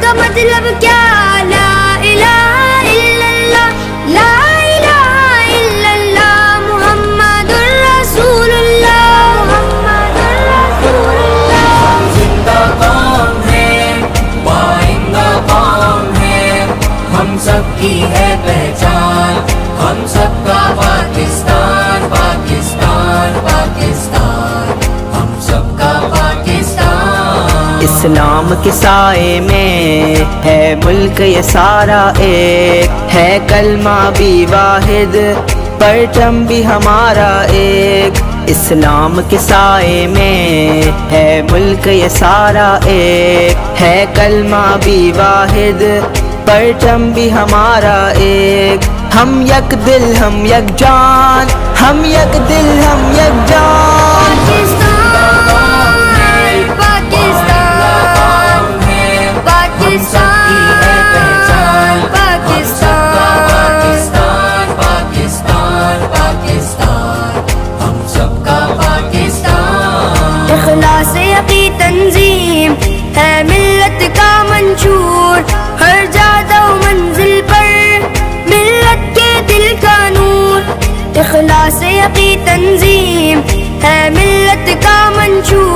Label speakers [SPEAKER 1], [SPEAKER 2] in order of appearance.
[SPEAKER 1] کا مطلب کیا؟ لا الہ الا اللہ، لا الہ الا اللہ، محمد الرسول اللہ، محمد الرسول اللہ۔
[SPEAKER 2] ہم زندہ قوم ہیں، پائندہ قوم ہیں، ہم سب کی ہے پہچان، ہم سب کا پاکستان، پاکستان، پاکستان، ہم سب کا پاکستان۔
[SPEAKER 3] اسلام کے سائے میں ہے ملک یہ سارا ایک، ہے کلمہ بھی واحد، پرچم بھی ہمارا ایک۔ اسلام کے سائے میں ہے ملک یہ سارا ایک، ہے کلمہ بھی واحد، پرچم بھی ہمارا ایک۔ ہم یک دل ہم یک جان، ہم یک دل ہم یک جان۔
[SPEAKER 1] اخلاص یقی تنظیم ہے ملت کا منشور، ہر جادہ و منزل پر ملت کے دل کا نور۔ اخلاص یقی تنظیم ہے ملت کا منشور،